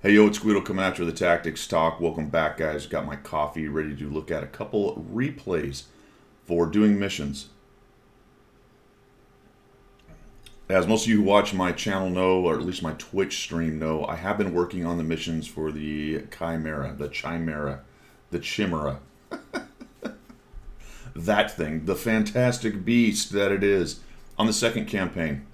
Hey yo, it's Guido coming after the Tactics Talk. Welcome back, guys. Got my coffee ready to look at a couple replays for doing missions. As most of you who watch my channel know, or at least my Twitch stream know, I have been working on the missions for the Chimera, that thing, the fantastic beast that it is, on the second campaign.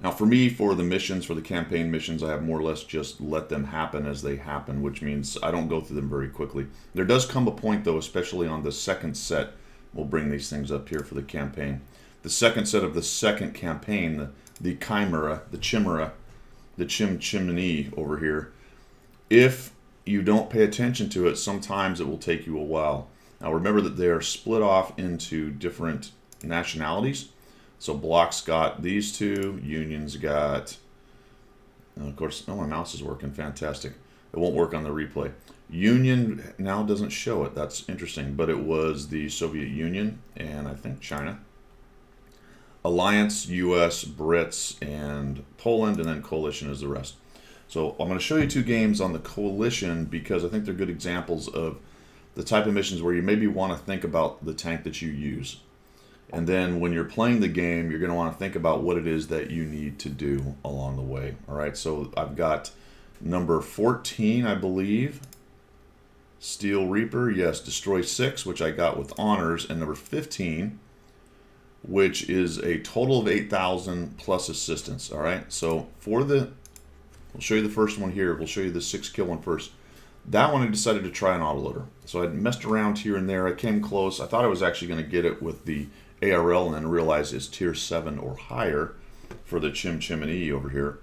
Now for me, for the missions, for the campaign missions, I have more or less just let them happen as they happen, which means I don't go through them very quickly. There does come a point, though, especially on the second set, we'll bring these things up here for the campaign. The second set of the second campaign, the Chimera, the Chimney over here, if you don't pay attention to it, sometimes it will take you a while. Now remember that they are split off into different nationalities. So Block's got these two, Union's got, and of course, my mouse is working fantastic. It won't work on the replay. Union now doesn't show it. That's interesting, but it was the Soviet Union and I think China. Alliance, US, Brits, and Poland, and then Coalition is the rest. So I'm going to show you two games on the Coalition because I think they're good examples of the type of missions where you maybe want to think about the tank that you use. And then when you're playing the game, you're going to want to think about what it is that you need to do along the way. All right, so I've got number 14, I believe. Steel Reaper, yes, destroy 6, which I got with honors. And number 15, which is a total of 8,000 plus assistance. All right, so for the, we'll show you the first one here. We'll show you the 6-kill one first. That one I decided to try an autoloader. So I messed around here and there. I came close. I thought I was actually going to get it with the ARL and then realized it's tier 7 or higher for the Chimney over here.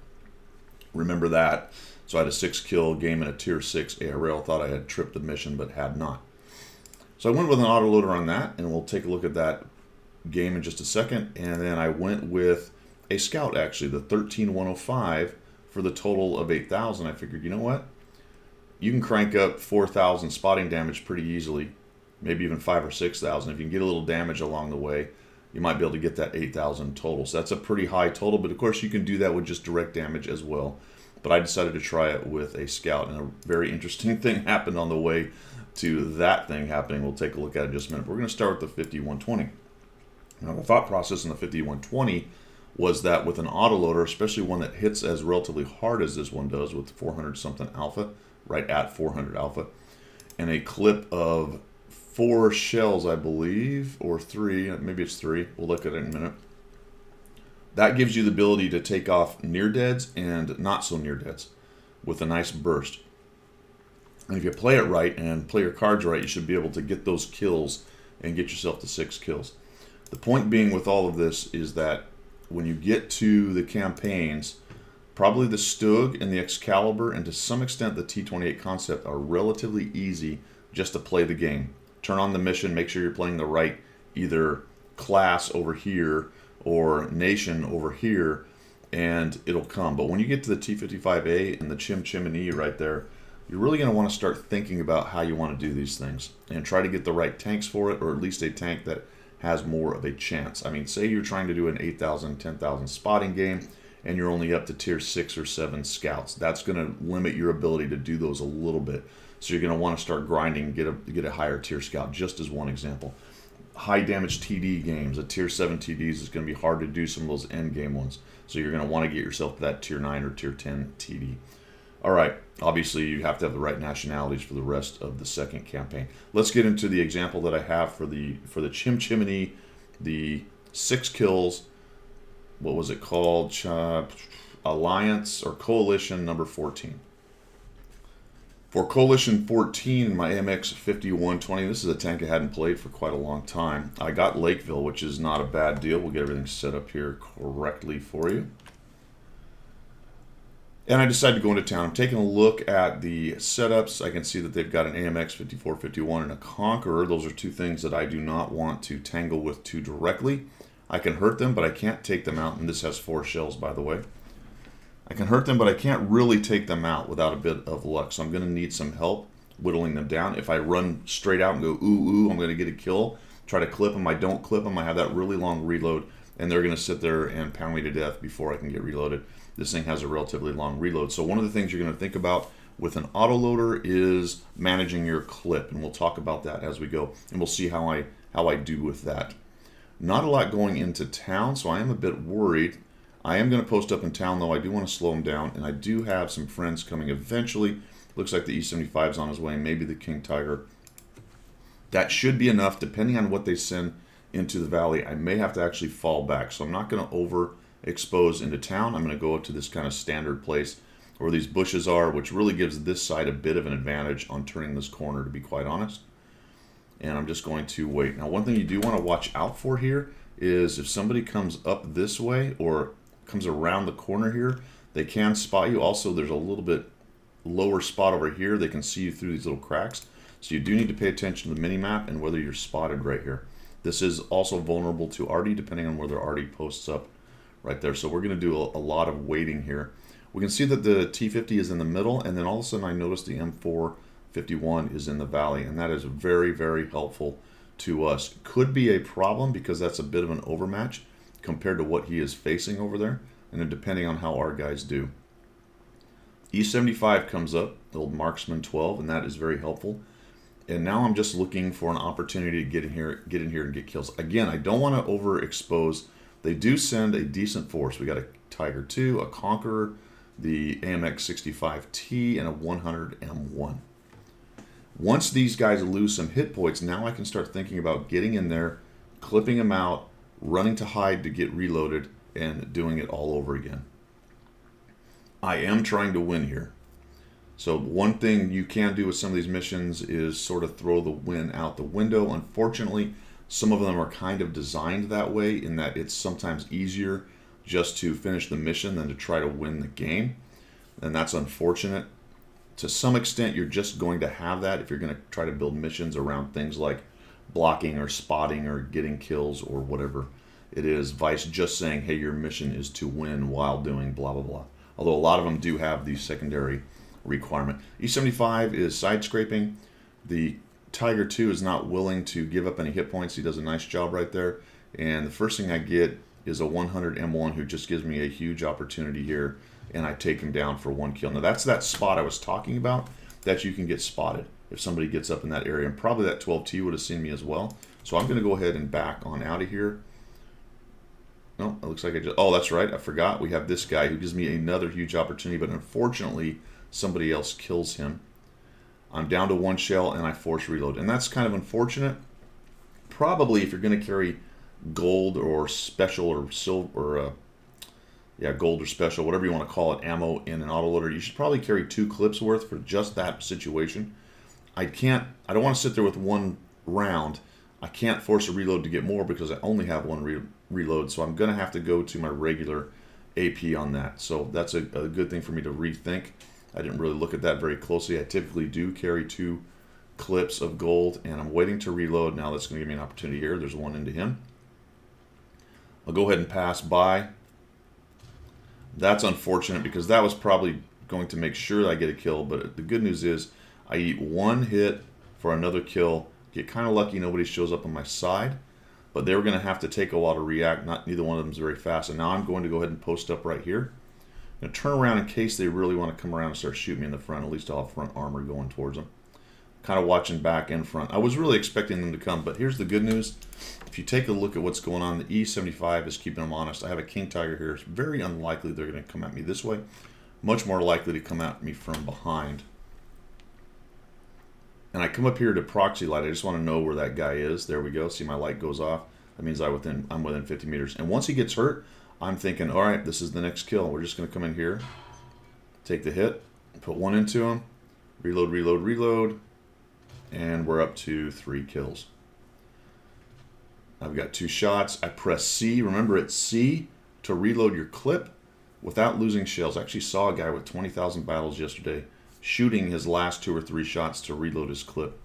Remember that. So I had a 6-kill game in a tier 6 ARL. Thought I had tripped the mission, but had not. So I went with an autoloader on that, and we'll take a look at that game in just a second. And then I went with a scout, actually, the 13105 for the total of 8,000. I figured, you know what? You can crank up 4,000 spotting damage pretty easily. Maybe even 5,000 or 6,000. If you can get a little damage along the way, you might be able to get that 8,000 total. So that's a pretty high total, but of course you can do that with just direct damage as well. But I decided to try it with a scout, and a very interesting thing happened on the way to that thing happening. We'll take a look at it in just a minute. We're going to start with the 5120. Now the thought process in the 5120 was that with an autoloader, especially one that hits as relatively hard as this one does with 400 something alpha, right at 400 alpha, and a clip of 4 shells, I believe, or 3, maybe it's 3, we'll look at it in a minute. That gives you the ability to take off near deads and not so near deads with a nice burst. And if you play it right and play your cards right, you should be able to get those kills and get yourself to 6 kills. The point being with all of this is that when you get to the campaigns, probably the Stug and the Excalibur and to some extent the T-28 concept are relatively easy just to play the game. Turn on the mission, make sure you're playing the right either class over here or nation over here, and it'll come. But when you get to the T-55A and the Chimney right there, you're really going to want to start thinking about how you want to do these things and try to get the right tanks for it, or at least a tank that has more of a chance. I mean, say you're trying to do an 8,000, 10,000 spotting game, and you're only up to tier 6 or 7 scouts. That's going to limit your ability to do those a little bit. So you're going to want to start grinding, get a higher tier scout, just as one example. High damage TD games, a tier 7 TDs is going to be hard to do some of those end game ones. So you're going to want to get yourself to that tier 9 or tier 10 TD. All right, obviously you have to have the right nationalities for the rest of the second campaign. Let's get into the example that I have for the Chimney, the 6 kills. What was it called? Alliance or Coalition number 14. For Coalition 14 in my AMX 5120, this is a tank I hadn't played for quite a long time. I got Lakeville, which is not a bad deal. We'll get everything set up here correctly for you. And I decided to go into town. I'm taking a look at the setups. I can see that they've got an AMX 5451 and a Conqueror. Those are two things that I do not want to tangle with too directly. I can hurt them, but I can't take them out. And this has 4 shells, by the way. I can hurt them, but I can't really take them out without a bit of luck. So I'm going to need some help whittling them down. If I run straight out and go, ooh, ooh, I'm going to get a kill. Try to clip them. I don't clip them. I have that really long reload. and they're going to sit there and pound me to death before I can get reloaded. This thing has a relatively long reload. So one of the things you're going to think about with an autoloader is managing your clip, and we'll talk about that as we go, and we'll see how I do with that. Not a lot going into town, so I am a bit worried. I am going to post up in town, though. I do want to slow them down, and I do have some friends coming eventually. Looks like the E75 is on his way, maybe the King Tiger. That should be enough, depending on what they send into the valley. I may have to actually fall back, so I'm not going to overexpose into town. I'm going to go up to this kind of standard place where these bushes are, which really gives this side a bit of an advantage on turning this corner, to be quite honest. And I'm just going to wait. Now, one thing you do want to watch out for here is if somebody comes up this way or comes around the corner here, they can spot you. Also, there's a little bit lower spot over here. They can see you through these little cracks. So you do need to pay attention to the mini-map and whether you're spotted right here. This is also vulnerable to Arty, depending on where their Arty posts up right there. So we're going to do a lot of waiting here. We can see that the T50 is in the middle, and then all of a sudden I noticed the M451 is in the valley, and that is very, very helpful to us. Could be a problem because that's a bit of an overmatch compared to what he is facing over there, and then depending on how our guys do. E75 comes up, the old Marksman 12, and that is very helpful. And now I'm just looking for an opportunity to get in here and get kills. Again, I don't want to overexpose. They do send a decent force. We got a Tiger II, a Conqueror, the AMX 65T, and a 100 M1. Once these guys lose some hit points, now I can start thinking about getting in there, clipping them out, running to hide to get reloaded, and doing it all over again. I am trying to win here. So one thing you can do with some of these missions is sort of throw the win out the window. Unfortunately, some of them are kind of designed that way in that it's sometimes easier just to finish the mission than to try to win the game. And that's unfortunate. To some extent, you're just going to have that if you're going to try to build missions around things like blocking or spotting or getting kills or whatever it is. Vice just saying, hey, your mission is to win while doing blah, blah, blah. Although a lot of them do have the secondary requirement. E75 is side scraping. The Tiger II is not willing to give up any hit points. He does a nice job right there. And the first thing I get is a 100 M1 who just gives me a huge opportunity here, and I take him down for 1 kill. Now that's that spot I was talking about that you can get spotted if somebody gets up in that area, and probably that 12T would have seen me as well. So I'm going to go ahead and back on out of here. No, it looks like I just, oh, that's right, I forgot. We have this guy who gives me another huge opportunity, but unfortunately somebody else kills him. I'm down to 1 shell and I force reload, and that's kind of unfortunate. Probably if you're going to carry gold or special or silver, or gold or special, whatever you want to call it, ammo in an autoloader, you should probably carry 2 clips worth for just that situation. I don't want to sit there with 1 round. I can't force a reload to get more because I only have 1 reload, so I'm going to have to go to my regular AP on that. So that's a good thing for me to rethink. I didn't really look at that very closely. I typically do carry 2 clips of gold, and I'm waiting to reload. Now that's going to give me an opportunity here. There's 1 into him. I'll go ahead and pass by. That's unfortunate because that was probably going to make sure that I get a kill, but the good news is I eat 1 hit for another kill. Get kind of lucky nobody shows up on my side, but they were going to have to take a while to react. Neither one of them is very fast, and now I'm going to go ahead and post up right here. I'm going to turn around in case they really want to come around and start shooting me in the front. At least I'll have front armor going towards them. Kind of watching back and front. I was really expecting them to come, but here's the good news. If you take a look at what's going on, the E75 is keeping them honest. I have a King Tiger here. It's very unlikely they're going to come at me this way. Much more likely to come at me from behind. And I come up here to proxy light. I just want to know where that guy is. There we go. See, my light goes off. That means I'm within 50 meters. And once he gets hurt, I'm thinking, all right, this is the next kill. We're just going to come in here, take the hit, put 1 into him, reload, reload, reload, and we're up to 3 kills. I've got 2 shots. I press C. Remember, it's C to reload your clip without losing shells. I actually saw a guy with 20,000 battles yesterday shooting his last 2 or 3 shots to reload his clip.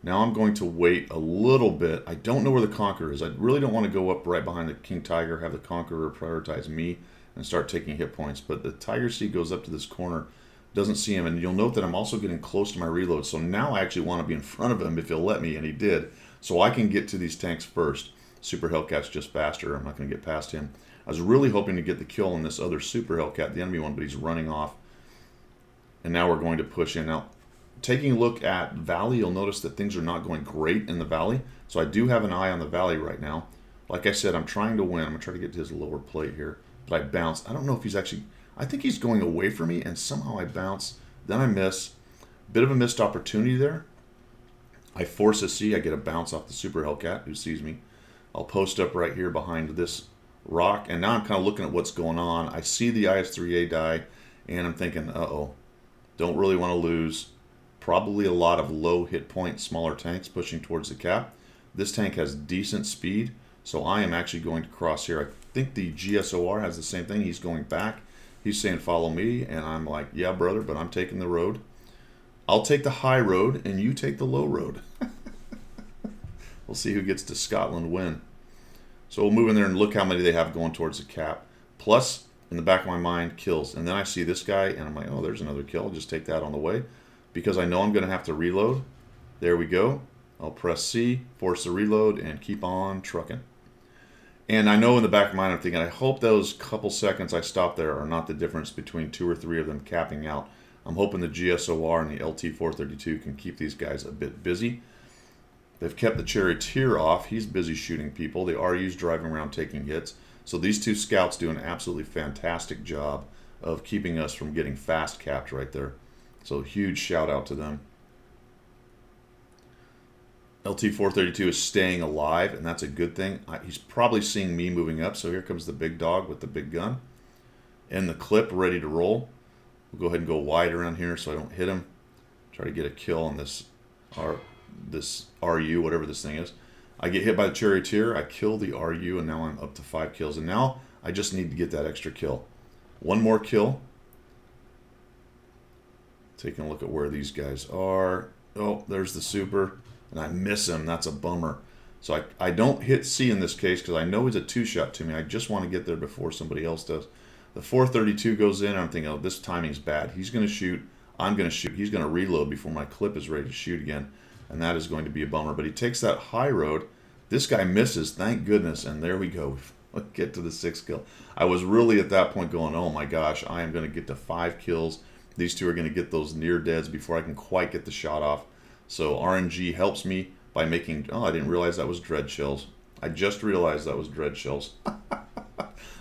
Now I'm going to wait a little bit. I don't know where the Conqueror is. I really don't want to go up right behind the King Tiger, have the Conqueror prioritize me, and start taking hit points. But the Tiger C goes up to this corner, doesn't see him, and you'll note that I'm also getting close to my reload. So now I actually want to be in front of him if he'll let me, and he did. So I can get to these tanks first. Super Hellcat's just faster. I'm not going to get past him. I was really hoping to get the kill on this other Super Hellcat, the enemy one, but he's running off. And now we're going to push in. Now, taking a look at Valley, you'll notice that things are not going great in the Valley. So I do have an eye on the Valley right now. Like I said, I'm trying to win. I'm going to try to get to his lower plate here. But I bounce. I don't know if he's actually... I think he's going away from me, and somehow I bounce. Then I miss. Bit of a missed opportunity there. I force a C. I get a bounce off the Super Hellcat, who sees me. I'll post up right here behind this rock, and now I'm kind of looking at what's going on. I see the IS-3A die, and I'm thinking, uh-oh, don't really want to lose. Probably a lot of low hit point, smaller tanks pushing towards the cap. This tank has decent speed, so I am actually going to cross here. I think the GSOR has the same thing. He's going back. He's saying, follow me, and I'm like, yeah, brother, but I'm taking the road. I'll take the high road, and you take the low road. We'll see who gets to Scotland win. So we'll move in there and look how many they have going towards the cap. Plus, in the back of my mind, kills. And then I see this guy, and I'm like, oh, there's another kill. I'll just take that on the way. Because I know I'm going to have to reload. There we go. I'll press C, force the reload, and keep on trucking. And I know in the back of my mind, I'm thinking, I hope those couple seconds I stop there are not the difference between 2 or 3 of them capping out. I'm hoping the GSOR and the LT-432 can keep these guys a bit busy. They've kept the Charioteer off. He's busy shooting people. The RU's driving around taking hits. So these 2 scouts do an absolutely fantastic job of keeping us from getting fast capped right there. So huge shout out to them. LT-432 is staying alive, and that's a good thing. He's probably seeing me moving up, so here comes the big dog with the big gun. And the clip ready to roll. We'll go ahead and go wide around here so I don't hit him. Try to get a kill on this RU, whatever this thing is. I get hit by the Charioteer, I kill the RU, and now I'm up to 5 kills. And now I just need to get that extra kill. One more kill. Taking a look at where these guys are. Oh, there's the Super. And I miss him. That's a bummer. So I don't hit C in this case because I know he's a 2-shot to me. I just want to get there before somebody else does. The 432 goes in. I'm thinking, oh, this timing's bad. He's going to shoot. I'm going to shoot. He's going to reload before my clip is ready to shoot again. And that is going to be a bummer. But he takes that high road. This guy misses. Thank goodness. And there we go. Let's get to the 6th kill. I was really at that point going, oh my gosh, I am going to get to 5 kills. These 2 are going to get those near deads before I can quite get the shot off. So RNG helps me by making... Oh, I didn't realize that was dread shells. I just realized that was dread shells.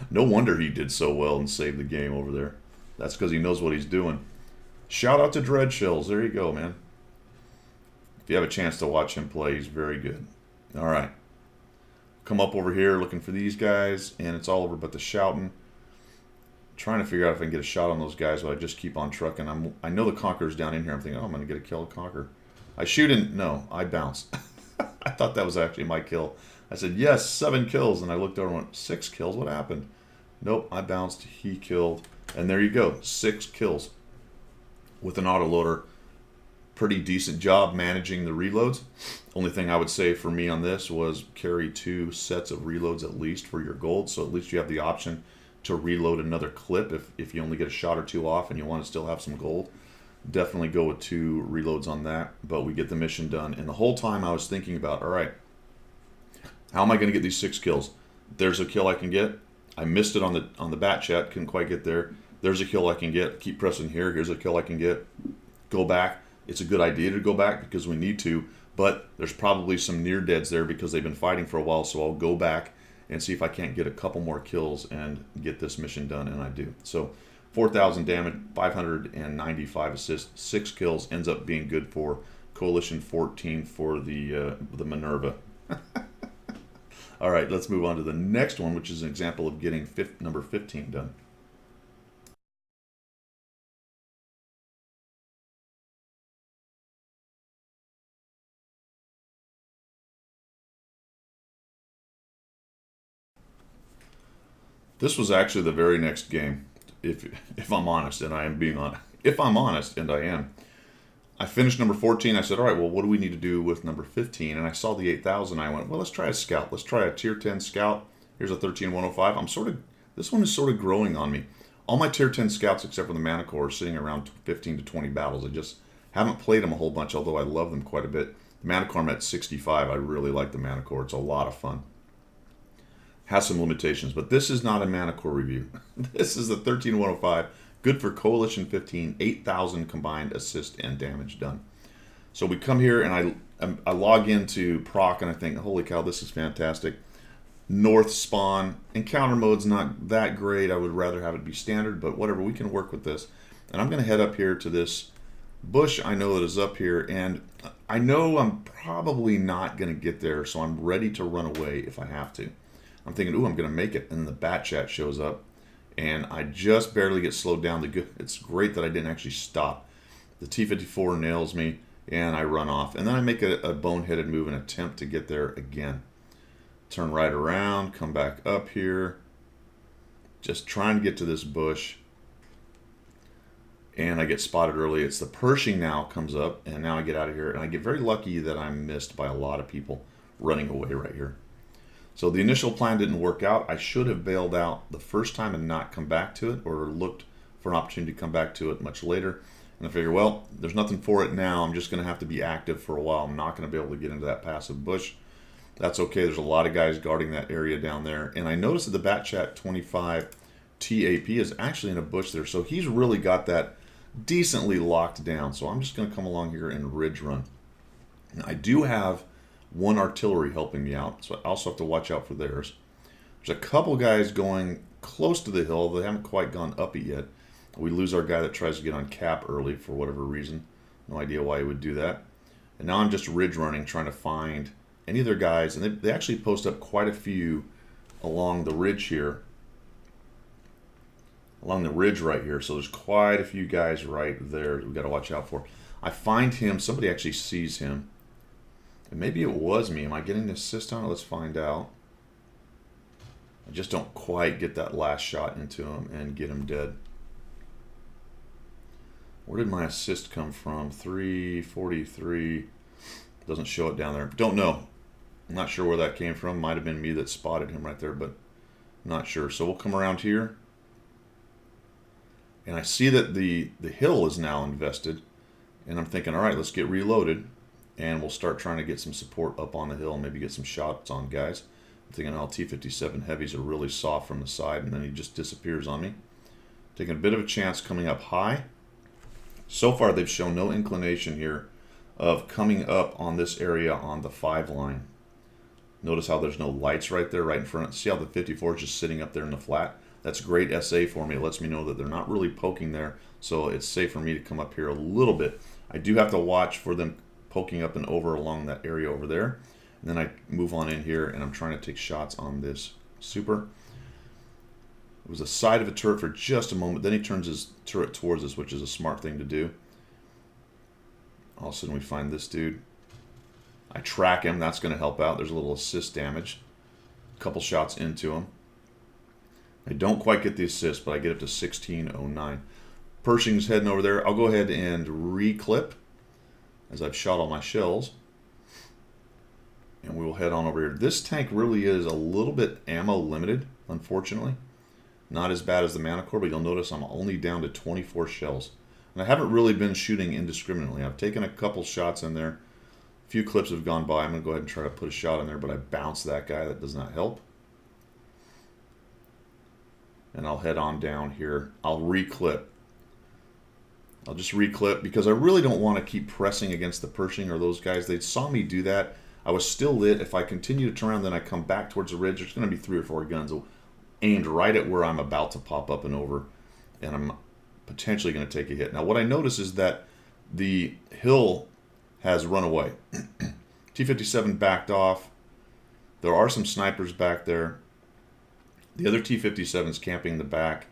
No wonder he did so well and saved the game over there. That's because he knows what he's doing. Shout out to dread shells. There you go, man. If you have a chance to watch him play, he's very good. All right. Come up over here looking for these guys, and it's all over but the shouting. Trying to figure out if I can get a shot on those guys, but I just keep on trucking. I know the Conqueror's down in here. I'm thinking, oh, I'm going to get a kill of Conqueror. I shoot and no, I bounce. I thought that was actually my kill. I said, yes, 7 kills. And I looked over and went, 6 kills? What happened? Nope, I bounced. He killed. And there you go, 6 kills with an autoloader. Pretty decent job managing the reloads. Only thing I would say for me on this was carry 2 sets of reloads at least for your gold. So at least you have the option to reload another clip if you only get a shot or 2 off and you want to still have some gold. Definitely go with 2 reloads on that, but we get the mission done. And the whole time I was thinking about, all right, how am I going to get these 6 kills? There's a kill I can get. I missed it on the bat chat, couldn't quite get there. There's a kill I can get. Keep pressing here. Here's a kill I can get. Go back. It's a good idea to go back because we need to, but there's probably some near deads there because they've been fighting for a while, so I'll go back and see if I can't get a couple more kills and get this mission done, and I do. So 4,000 damage, 595 assists, 6 kills, ends up being good for Coalition 14 for the Minerva. All right, let's move on to the next one, which is an example of getting number 15 done. This was actually the very next game, if I'm honest, and I am being honest. If I'm honest, and I am. I finished number 14. I said, all right, well, what do we need to do with number 15? And I saw the 8,000. I went, well, let's try a scout. Let's try a tier 10 scout. Here's a 13-105. This one is sort of growing on me. All my tier 10 scouts, except for the Manticore, are sitting around 15 to 20 battles. I just haven't played them a whole bunch, although I love them quite a bit. Manticore, I'm at 65. I really like the Manticore. It's a lot of fun. Has some limitations, but this is not a Manticore review. This is the 13105. Good for Coalition 15, 8,000 combined assist and damage done. So we come here and I log into proc and I think, holy cow, this is fantastic. North spawn. Encounter mode's not that great. I would rather have it be standard, but whatever, we can work with this. And I'm going to head up here to this bush I know that is up here, and I know I'm probably not going to get there, so I'm ready to run away if I have to. I'm thinking, ooh, I'm going to make it, and then the bat chat shows up, and I just barely get slowed down. It's great that I didn't actually stop. The T-54 nails me, and I run off, and then I make a boneheaded move and attempt to get there again. Turn right around, come back up here, just trying to get to this bush, and I get spotted early. It's the Pershing now comes up, and now I get out of here, and I get very lucky that I'm missed by a lot of people running away right here. So the initial plan didn't work out. I should have bailed out the first time and not come back to it, or looked for an opportunity to come back to it much later. And I figure, well, there's nothing for it now. I'm just going to have to be active for a while. I'm not going to be able to get into that passive bush. That's okay. There's a lot of guys guarding that area down there. And I noticed that the Bat Chat 25 TAP is actually in a bush there. So he's really got that decently locked down. So I'm just going to come along here and ridge run. Now, I do have one artillery helping me out, so I also have to watch out for theirs. There's a couple guys going close to the hill. They haven't quite gone up it yet. We lose our guy that tries to get on cap early for whatever reason. No idea why he would do that. And now I'm just ridge running, trying to find any of their guys. And they actually post up quite a few along the ridge here. Along the ridge right here. So there's quite a few guys right there that we got to watch out for. I find him. Somebody actually sees him. And maybe it was me. Am I getting the assist on it? Let's find out. I just don't quite get that last shot into him and get him dead. Where did my assist come from? 343. Doesn't show it down there. Don't know. I'm not sure where that came from. Might have been me that spotted him right there, but not sure. So we'll come around here. And I see that the hill is now invested. And I'm thinking, all right, let's get reloaded. And we'll start trying to get some support up on the hill and maybe get some shots on guys. I'm thinking, oh, T-57 heavies are really soft from the side, and then he just disappears on me. Taking a bit of a chance coming up high. So far, they've shown no inclination here of coming up on this area on the 5 line. Notice how there's no lights right there, right in front. See how the 54 is just sitting up there in the flat? That's great SA for me. It lets me know that they're not really poking there, so it's safe for me to come up here a little bit. I do have to watch for them poking up and over along that area over there. And then I move on in here, and I'm trying to take shots on this super. It was the side of a turret for just a moment. Then he turns his turret towards us, which is a smart thing to do. All of a sudden, we find this dude. I track him. That's going to help out. There's a little assist damage. A couple shots into him. I don't quite get the assist, but I get up to 1609. Pershing's heading over there. I'll go ahead and reclip as I've shot all my shells. And we will head on over here. This tank really is a little bit ammo limited, unfortunately. Not as bad as the Manticore, but you'll notice I'm only down to 24 shells. And I haven't really been shooting indiscriminately. I've taken a couple shots in there. A few clips have gone by. I'm going to go ahead and try to put a shot in there, but I bounced that guy. That does not help. And I'll head on down here. I'll reclip. I'll just reclip because I really don't want to keep pressing against the Pershing or those guys. They saw me do that. I was still lit. If I continue to turn around, then I come back towards the ridge, there's going to be 3 or 4 guns aimed right at where I'm about to pop up and over, and I'm potentially going to take a hit. Now, what I notice is that the hill has run away. T-57 backed off. There are some snipers back there. The other T-57 is camping in the back.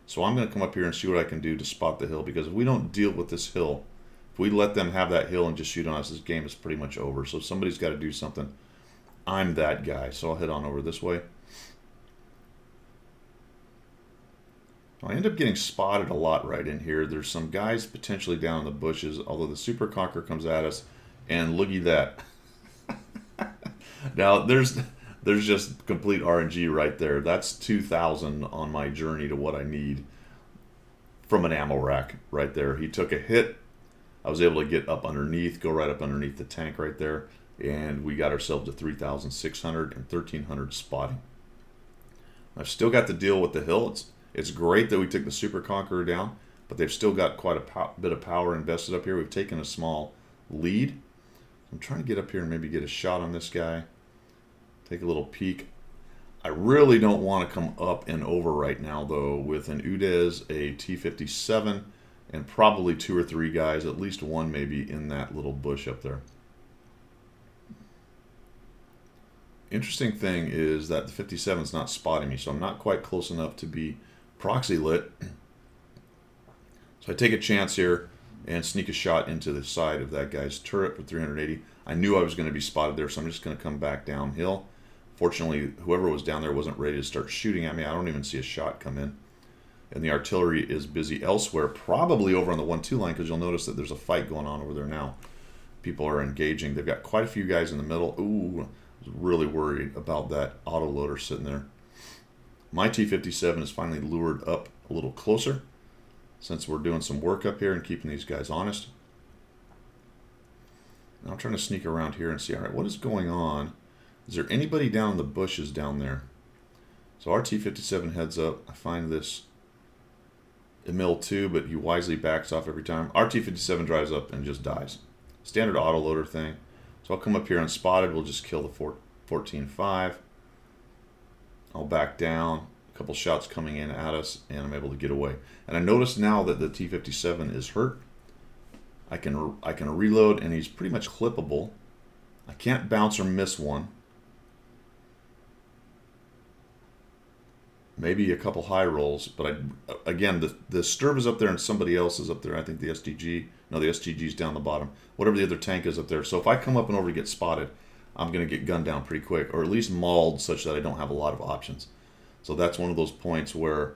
So I'm going to come up here and see what I can do to spot the hill, because if we don't deal with this hill, if we let them have that hill and just shoot on us, this game is pretty much over. So somebody's got to do something. I'm that guy, so I'll head on over this way. I end up getting spotted a lot right in here. There's some guys potentially down in the bushes, although the Super Conqueror comes at us, and looky that. Now, there's just complete RNG right there. That's 2,000 on my journey to what I need from an ammo rack right there. He took a hit. I was able to get up underneath, go right up underneath the tank right there, and we got ourselves to 3,600 and 1,300 spotting. I've still got to deal with the hill. It's great that we took the Super Conqueror down, but they've still got quite a bit of power invested up here. We've taken a small lead. I'm trying to get up here and maybe get a shot on this guy. Take a little peek. I really don't want to come up and over right now, though, with an Udez, a T-57, and probably 2 or 3 guys, at least one maybe, in that little bush up there. Interesting thing is that the 57 is not spotting me, so I'm not quite close enough to be proxy lit. So I take a chance here and sneak a shot into the side of that guy's turret for 380. I knew I was going to be spotted there, so I'm just going to come back downhill. Fortunately, whoever was down there wasn't ready to start shooting at me. I don't even see a shot come in. And the artillery is busy elsewhere, probably over on the 1-2 line, because you'll notice that there's a fight going on over there now. People are engaging. They've got quite a few guys in the middle. Ooh, I was really worried about that autoloader sitting there. My T-57 is finally lured up a little closer, since we're doing some work up here and keeping these guys honest. Now I'm trying to sneak around here and see, all right, what is going on? Is there anybody down in the bushes down there? So our T-57 heads up. I find this Emil 2, but he wisely backs off every time. Our T-57 drives up and just dies. Standard autoloader thing. So I'll come up here unspotted. We'll just kill the 14-5. I'll back down. A couple shots coming in at us, and I'm able to get away. And I notice now that the T-57 is hurt. I can reload, and he's pretty much clippable. I can't bounce or miss one. Maybe a couple high rolls, but again, the Sturb is up there and somebody else is up there. I think the STG, no, the STG's down the bottom. Whatever the other tank is up there. So if I come up and over to get spotted, I'm going to get gunned down pretty quick, or at least mauled such that I don't have a lot of options. So that's one of those points where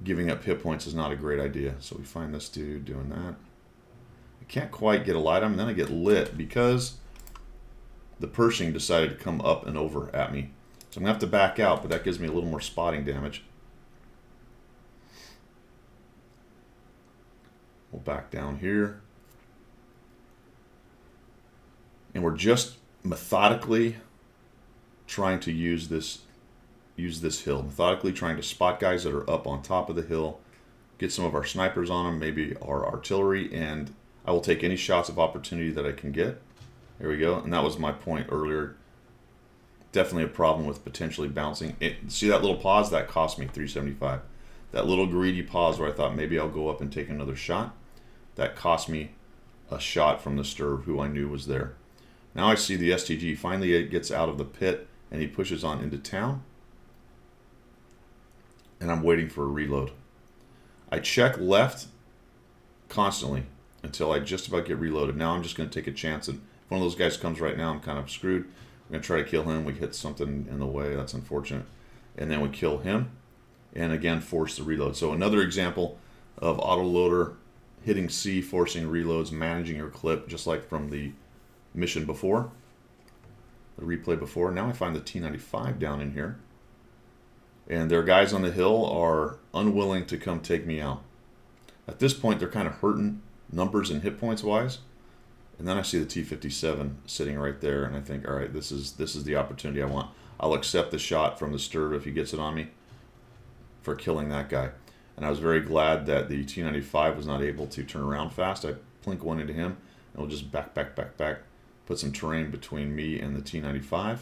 giving up hit points is not a great idea. So we find this dude doing that. I can't quite get a light on him, and then I get lit because the Pershing decided to come up and over at me. So I'm going to have to back out, but that gives me a little more spotting damage. We'll back down here. And we're just methodically trying to use this hill. Methodically trying to spot guys that are up on top of the hill. Get some of our snipers on them, maybe our artillery, and I will take any shots of opportunity that I can get. There we go. And that was my point earlier. Definitely a problem with potentially bouncing. See that little pause? That cost me 375. That little greedy pause where I thought maybe I'll go up and take another shot. That cost me a shot from the Sturb, who I knew was there. Now I see the STG. Finally it gets out of the pit and he pushes on into town. And I'm waiting for a reload. I check left constantly until I just about get reloaded. Now I'm just going to take a chance. And if one of those guys comes right now, I'm kind of screwed. I'm going to try to kill him. We hit something in the way. That's unfortunate. And then we kill him. And again, force the reload. So another example of autoloader hitting C, forcing reloads, managing your clip, just like from the mission before. The replay before. Now I find the T-95 down in here. And their guys on the hill are unwilling to come take me out. At this point, they're kind of hurting numbers and hit points wise. And then I see the T-57 sitting right there, and I think, all right, this is the opportunity I want. I'll accept the shot from the Sturb if he gets it on me for killing that guy. And I was very glad that the T-95 was not able to turn around fast. I plink one into him, and we'll just back, put some terrain between me and the T-95.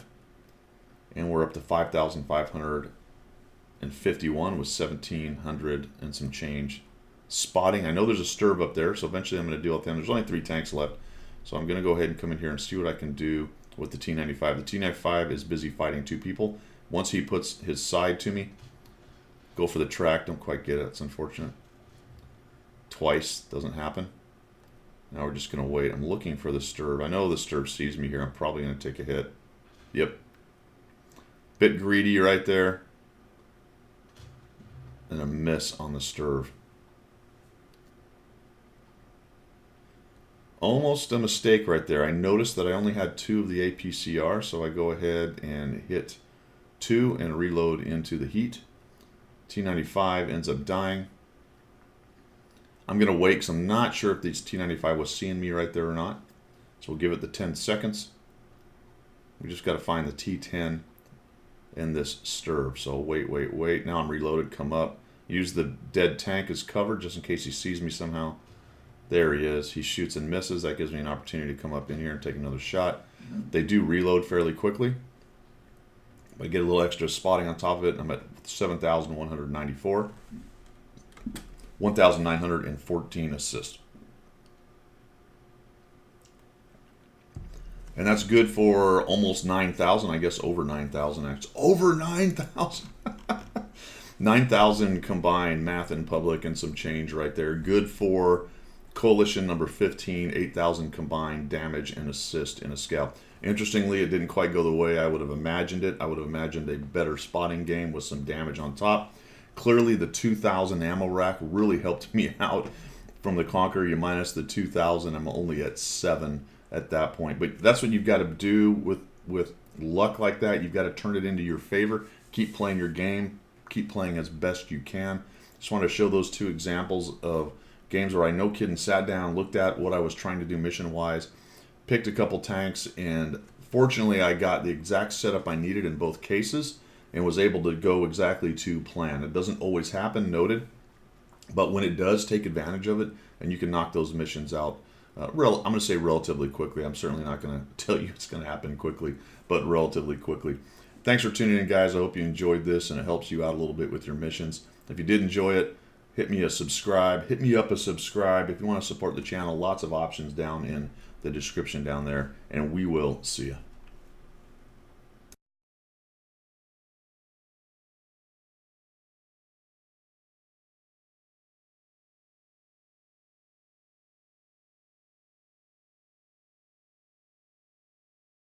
And we're up to 5,551 with 1,700 and some change. Spotting, I know there's a Sturb up there, so eventually I'm going to deal with him. There's only 3 tanks left. So I'm going to go ahead and come in here and see what I can do with the T-95. The T-95 is busy fighting 2 people. Once he puts his side to me, go for the track. Don't quite get it. It's unfortunate. Twice. Doesn't happen. Now we're just going to wait. I'm looking for the Sturb. I know the Sturb sees me here. I'm probably going to take a hit. Yep. Bit greedy right there. And a miss on the Sturb. Almost a mistake right there. I noticed that I only had 2 of the APCR, so I go ahead and hit 2 and reload into the heat. T-95 ends up dying. I'm going to wait because I'm not sure if these T95 was seeing me right there or not. So we'll give it the 10 seconds. We just got to find the T10 in this stirb. So wait. Now I'm reloaded. Come up. Use the dead tank as cover just in case he sees me somehow. There he is. He shoots and misses. That gives me an opportunity to come up in here and take another shot. They do reload fairly quickly. I get a little extra spotting on top of it. I'm at 7,194. 1,914 assists. And that's good for almost 9,000. I guess over 9,000 actually. Over 9,000. 9,000 combined math in public and some change right there. Good for coalition number 15. 8,000 combined damage and assist in a scout. Interestingly, it didn't quite go the way I would have imagined it. I would have imagined a better spotting game with some damage on top. Clearly, the 2,000 ammo rack really helped me out from the Conqueror. You minus the 2,000, I'm only at 7 at that point. But that's what you've got to do with luck like that. You've got to turn it into your favor. Keep playing your game. Keep playing as best you can. Just want to show those two examples of games where I no kidding sat down, looked at what I was trying to do mission-wise, picked a couple tanks, and fortunately I got the exact setup I needed in both cases and was able to go exactly to plan. It doesn't always happen, noted, but when it does, take advantage of it, and you can knock those missions out. I'm going to say relatively quickly. I'm certainly not going to tell you it's going to happen quickly, but relatively quickly. Thanks for tuning in, guys. I hope you enjoyed this and it helps you out a little bit with your missions. If you did enjoy it, hit me a subscribe. Hit me up a subscribe. If you want to support the channel, lots of options down in the description down there, and we will see you.